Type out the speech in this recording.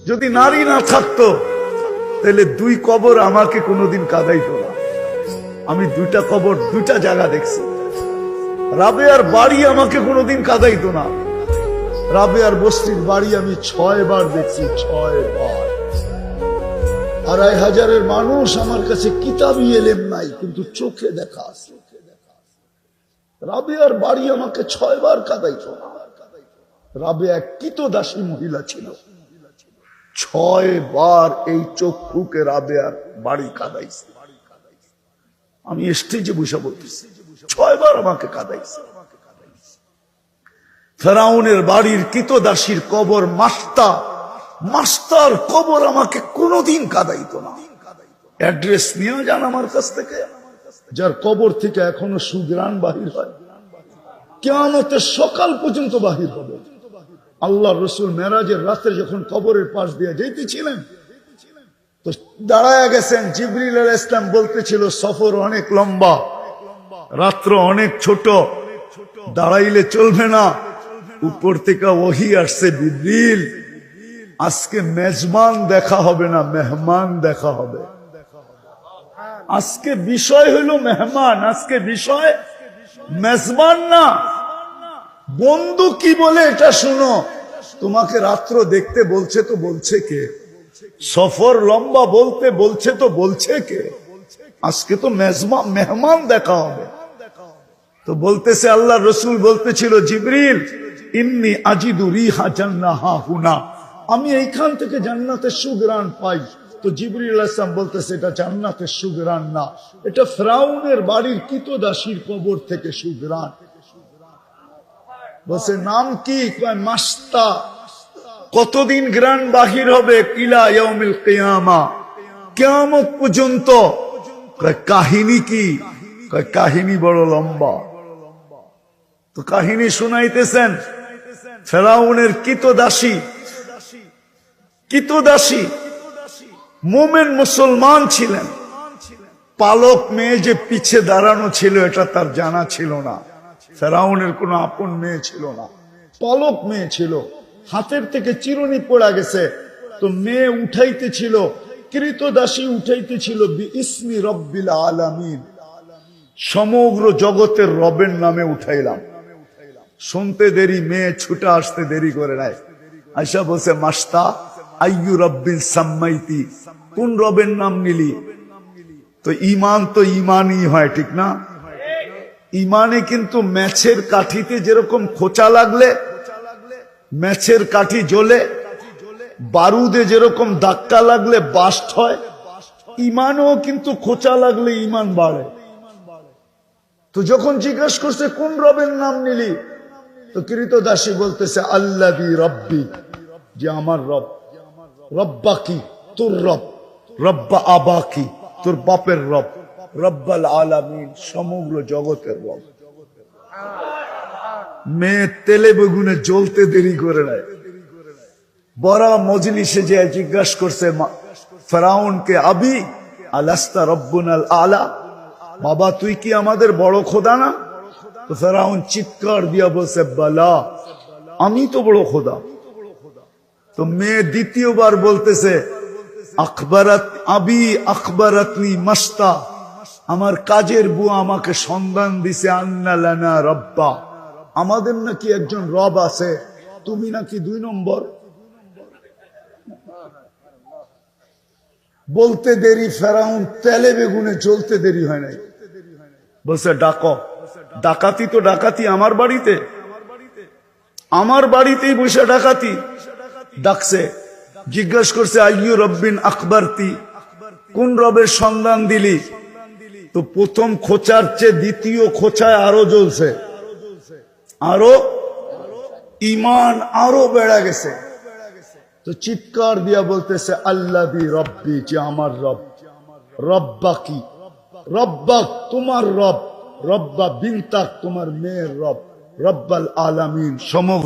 যদি নারী না থাকতো তাহলে দুই কবর আমাকে কোনোদিন কাঁদাইতো না। আমি দুইটা কবর দুইটা জায়গা দেখছি। রাবেয়ার বাড়ি আমাকে কোনোদিন কাঁদাইতো না। রাবেয়ার বস্তির বাড়ি আমি 6 বার দেখছি, 6 বার। 2500 মানুষ আমার কাছে কিতাবি এলেম নাই, কিন্তু চোখে দেখা আছে। রাবেয়ার বাড়ি আমাকে 6 বার কাঁদাইতো না। রাবেয়া কৃতদাসী মহিলা ছিল, 6 বার এই চক্ষুকে রাবেয়ার বাড়ি কাঁদাইছে। আমি স্টেজে বসে বলতেছি, 6 বার আমাকে কাঁদাইছে। ফেরাউনের বাড়ির কৃতদাসীর কবর মাস্টার কবর আমাকে কোনোদিন কাঁদাইতো না। অ্যাড্রেস নিয়ে যান আমার কাছ থেকে, যার কবর থেকে এখনো সুঘ্রাণ বাহির হয়, কিয়ামতের সকাল পর্যন্ত বাহির হবে। আল্লাহ রসুল মেরাজের রাতে যখন কবরের পাশ দিয়ে যাইতেছিলেন তো দাঁড়ায় গেছেন। জিবরিল আলাইহিস সালাম বলতেছিল, সফর অনেক লম্বা, রাত্র অনেক ছোট, দাঁড়াইলে চলবে না। উপর থেকে ওহী আসছে, জিবরিল আজকে মেজবান দেখা হবে না, মেহমান দেখা হবে। আজকে বিষয় হলো মেহমান, আজকে বিষয় মেজবান না। বন্ধু কি বলে এটা শুনো, তোমাকে রাত্র দেখতে বলছে তো বলছে কে? সফর লম্বা বলতে বলছে তো বলছে কে? আজকে তো মেহমান দেখা হবে। তো বলতেছে, আল্লাহ রসুল বলতেছিল, জিবরিল ইন্নী আজিদু রিহা জান্নাহা হুনা, আমি এইখান থেকে জান্নাতের সুঘ্রাণ পাই। তো জিবরিল আলাইহিস সালাম বলতেছে, এটা জান্নাতের সুঘ্রাণ না, এটা ফিরআউনের বাড়ির কৃতদাসীর কবর থেকে সুঘ্রাণ। বলছে নাম কি? কয় মাস্তা। কতদিন গ্রান বাহির হবে? ইলা ইয়াউমিল কিয়ামা, কিয়ামত পর্যন্ত। কয় কাহিনী কি? কয় কাহিনী বড় লম্বা। তো কাহিনী শুনাইতেছেন, ফেরাউনের কৃতদাসী মুমিন মুসলমান ছিলেন। পালক মেয়ে যে পিছে দাঁড়ানো ছিল এটা তার জানা ছিল না। ফেরাউনের কোনো আপন মেয়ে ছিল না, পালক মেয়ে ছিল। হাতের থেকে চিরুনি পড়া গেছে, তো মেয়ে উঠাইতেছিল, কৃতদাসী উঠাইতেছিল বিইসমি রব্বিল আলামিন, সমগ্র জগতের রবের নামে উঠাইলাম। শুনতে দেরি, মেয়ে ছুটে আসতে দেরি করে নাই। আয়সা বলছে, মাস্তা আইয়ু রব্বিন সাম্মাইতি, কোন রবের নাম নিলি? তো ইমান তো ইমানই হয়, ঠিক না? ইমানে কিন্তু ম্যাচের কাঠিতে যেরকম খোঁচা লাগলে ম্যাচের কাঠি জ্বলে, বারুদে যেরকম ধাক্কা লাগলে বাস্ট হয়, ইমানও কিন্তু খোঁচা লাগলে ইমান বাড়ে। তো যখন জিজ্ঞাসা করছে কোন রবের নাম নিলি, তো কৃতদাসী বলতেছে আল্লাযী রব্বি, যে আমার রব। রব্বা কি? তোর রব। রব্বা আবা কি? তোর বাপের রব। রব্বাল আলামিন, সমগ্র জগতের রব। মেয়ে তেলে বেগুনে জ্বলতে দেরি করে নাই, বড় মজলিসে যে জিজ্ঞাসা করছে ফেরাউনকে, আবি আলাস্তা রব্বুনাল আলা, বাবা তুই কি আমাদের বড় খোদা না? তো ফেরাউন চিৎকার দিয়া বলছে, বালা, আমি তো বড় খোদা। তো মেয়ে দ্বিতীয়বার বলতেছে, আবি আখবারাতনি মাস্তা, আমার কাজের বুয়া আমাকে সন্ধান দিছে, আন্না লানা রব্বা, আমাদের নাকি একজন রব আছে, তুমি নাকি 2 নম্বর। বলতে দেরি, ফেরাউন তেলে বেগুনে জ্বলতে দেরি হয় নাই। বলছে ডাকো। ডাকাতি তো ডাকাতি আমার বাড়িতে, আমার বাড়িতেই বসে ডাকাতি। ডাকছে, জিজ্ঞাসা করছে আইয়ু রব্বিন আখবারতি, কোন রবের সন্ধান দিলি? তো প্রথম খোঁচার চেয়ে দ্বিতীয় খোঁচায় আরো জ্বলছে, আরো ইমান আরো বেড়ে গেছে। তো চিৎকার দিয়া বলতেছে আল্লাযী রব্বি, যে আমার রব। রব্বা কি? রব্বাক তোমার রব, রব্বা বিনতাক তোমার মেয়ের রব, রব্বাল আলামিন, সমগ্র